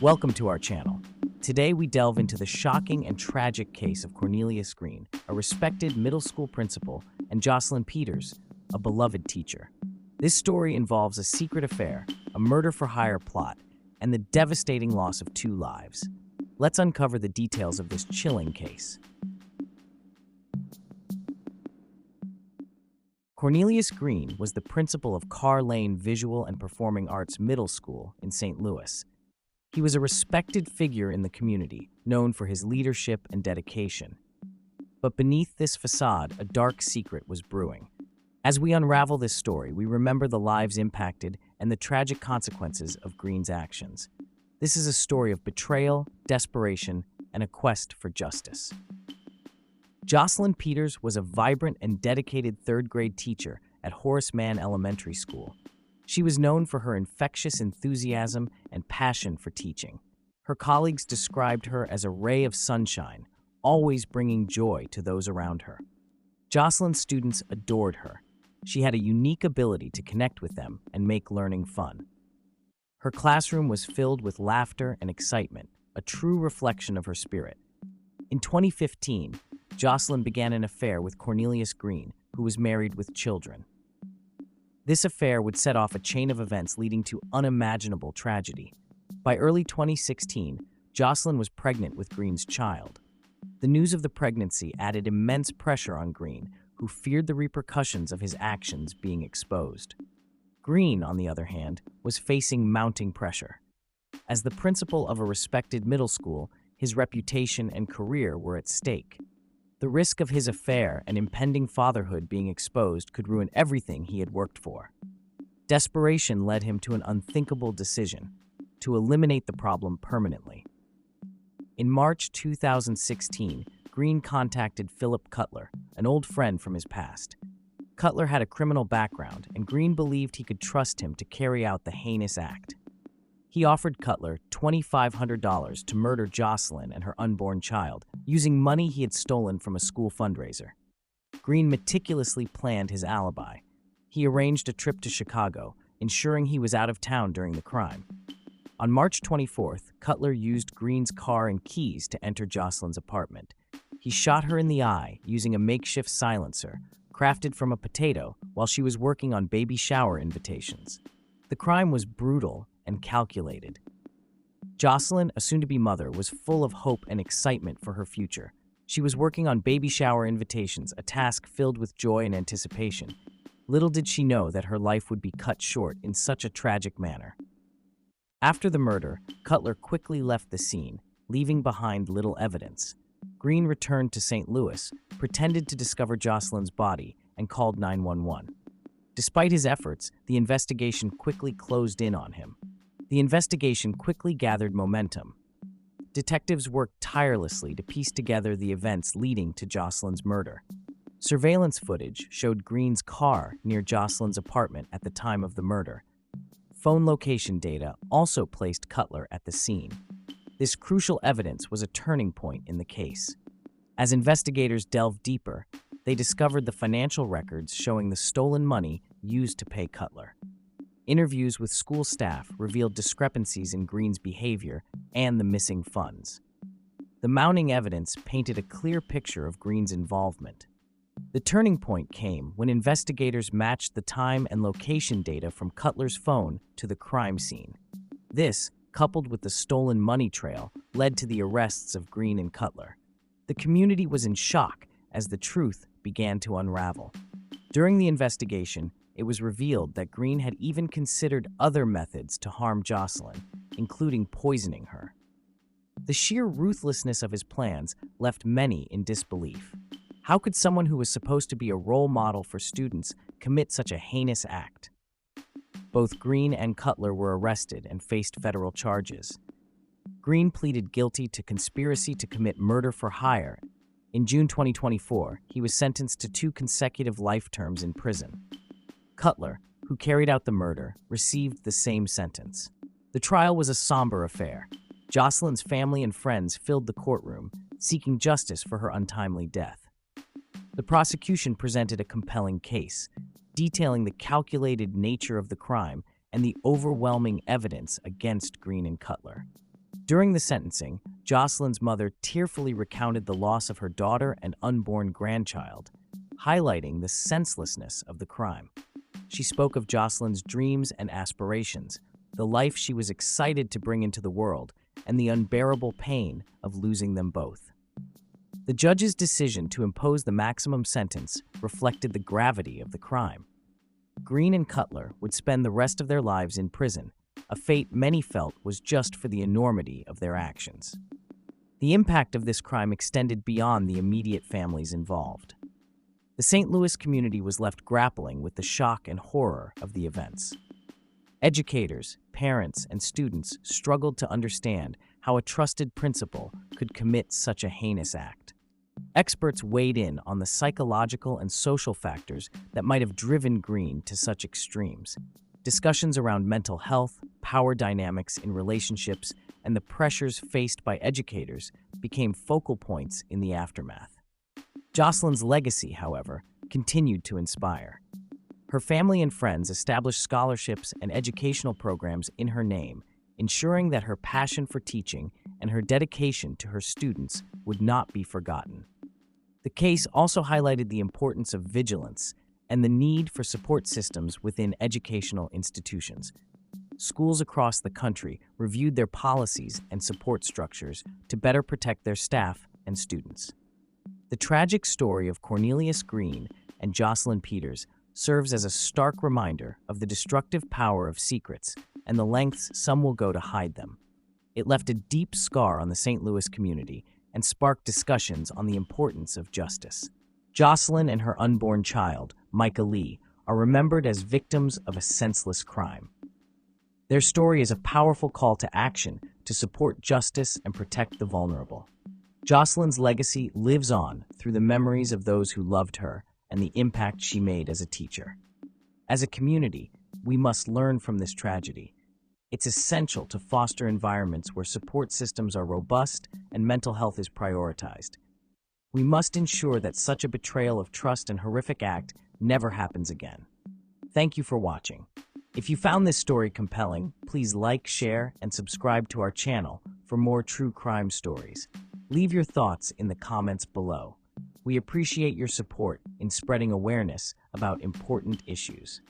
Welcome to our channel. Today we delve into the shocking and tragic case of Cornelius Green, a respected middle school principal, and Jocelyn Peters, a beloved teacher. This story involves a secret affair, a murder-for-hire plot, and the devastating loss of two lives. Let's uncover the details of this chilling case. Cornelius Green was the principal of Carr Lane Visual and Performing Arts Middle School in St. Louis. He was a respected figure in the community, known for his leadership and dedication. But beneath this facade, a dark secret was brewing. As we unravel this story, we remember the lives impacted and the tragic consequences of Green's actions. This is a story of betrayal, desperation, and a quest for justice. Jocelyn Peters was a vibrant and dedicated third-grade teacher at Horace Mann Elementary School. She was known for her infectious enthusiasm and passion for teaching. Her colleagues described her as a ray of sunshine, always bringing joy to those around her. Jocelyn's students adored her. She had a unique ability to connect with them and make learning fun. Her classroom was filled with laughter and excitement, a true reflection of her spirit. In 2015, Jocelyn began an affair with Cornelius Green, who was married with children. This affair would set off a chain of events leading to unimaginable tragedy. By early 2016, Jocelyn was pregnant with Green's child. The news of the pregnancy added immense pressure on Green, who feared the repercussions of his actions being exposed. Green, on the other hand, was facing mounting pressure. As the principal of a respected middle school, his reputation and career were at stake. The risk of his affair and impending fatherhood being exposed could ruin everything he had worked for. Desperation led him to an unthinkable decision: to eliminate the problem permanently. In March 2016, Green contacted Philip Cutler, an old friend from his past. Cutler had a criminal background, and Green believed he could trust him to carry out the heinous act. He offered Cutler $2,500 to murder Jocelyn and her unborn child, using money he had stolen from a school fundraiser. Green meticulously planned his alibi. He arranged a trip to Chicago, ensuring he was out of town during the crime. On March 24th, Cutler used Green's car and keys to enter Jocelyn's apartment. He shot her in the eye using a makeshift silencer, crafted from a potato, while she was working on baby shower invitations. The crime was brutal and calculated. Jocelyn, a soon-to-be mother, was full of hope and excitement for her future. She was working on baby shower invitations, a task filled with joy and anticipation. Little did she know that her life would be cut short in such a tragic manner. After the murder, Cutler quickly left the scene, leaving behind little evidence. Green returned to St. Louis, pretended to discover Jocelyn's body, and called 911. Despite his efforts, the investigation quickly closed in on him. The investigation quickly gathered momentum. Detectives worked tirelessly to piece together the events leading to Jocelyn's murder. Surveillance footage showed Green's car near Jocelyn's apartment at the time of the murder. Phone location data also placed Cutler at the scene. This crucial evidence was a turning point in the case. As investigators delved deeper, they discovered the financial records showing the stolen money used to pay Cutler. Interviews with school staff revealed discrepancies in Green's behavior and the missing funds. The mounting evidence painted a clear picture of Green's involvement. The turning point came when investigators matched the time and location data from Cutler's phone to the crime scene. This, coupled with the stolen money trail, led to the arrests of Green and Cutler. The community was in shock as the truth began to unravel. During the investigation, it was revealed that Green had even considered other methods to harm Jocelyn, including poisoning her. The sheer ruthlessness of his plans left many in disbelief. How could someone who was supposed to be a role model for students commit such a heinous act? Both Green and Cutler were arrested and faced federal charges. Green pleaded guilty to conspiracy to commit murder for hire. In June 2024, he was sentenced to 2 consecutive life terms in prison. Cutler, who carried out the murder, received the same sentence. The trial was a somber affair. Jocelyn's family and friends filled the courtroom, seeking justice for her untimely death. The prosecution presented a compelling case, detailing the calculated nature of the crime and the overwhelming evidence against Green and Cutler. During the sentencing, Jocelyn's mother tearfully recounted the loss of her daughter and unborn grandchild, highlighting the senselessness of the crime. She spoke of Jocelyn's dreams and aspirations, the life she was excited to bring into the world, and the unbearable pain of losing them both. The judge's decision to impose the maximum sentence reflected the gravity of the crime. Green and Cutler would spend the rest of their lives in prison, a fate many felt was just for the enormity of their actions. The impact of this crime extended beyond the immediate families involved. The St. Louis community was left grappling with the shock and horror of the events. Educators, parents, and students struggled to understand how a trusted principal could commit such a heinous act. Experts weighed in on the psychological and social factors that might have driven Green to such extremes. Discussions around mental health, power dynamics in relationships, and the pressures faced by educators became focal points in the aftermath. Jocelyn's legacy, however, continued to inspire. Her family and friends established scholarships and educational programs in her name, ensuring that her passion for teaching and her dedication to her students would not be forgotten. The case also highlighted the importance of vigilance and the need for support systems within educational institutions. Schools across the country reviewed their policies and support structures to better protect their staff and students. The tragic story of Cornelius Green and Jocelyn Peters serves as a stark reminder of the destructive power of secrets and the lengths some will go to hide them. It left a deep scar on the St. Louis community and sparked discussions on the importance of justice. Jocelyn and her unborn child, Micah Lee, are remembered as victims of a senseless crime. Their story is a powerful call to action to support justice and protect the vulnerable. Jocelyn's legacy lives on through the memories of those who loved her and the impact she made as a teacher. As a community, we must learn from this tragedy. It's essential to foster environments where support systems are robust and mental health is prioritized. We must ensure that such a betrayal of trust and horrific act never happens again. Thank you for watching. If you found this story compelling, please like, share, and subscribe to our channel for more true crime stories. Leave your thoughts in the comments below. We appreciate your support in spreading awareness about important issues.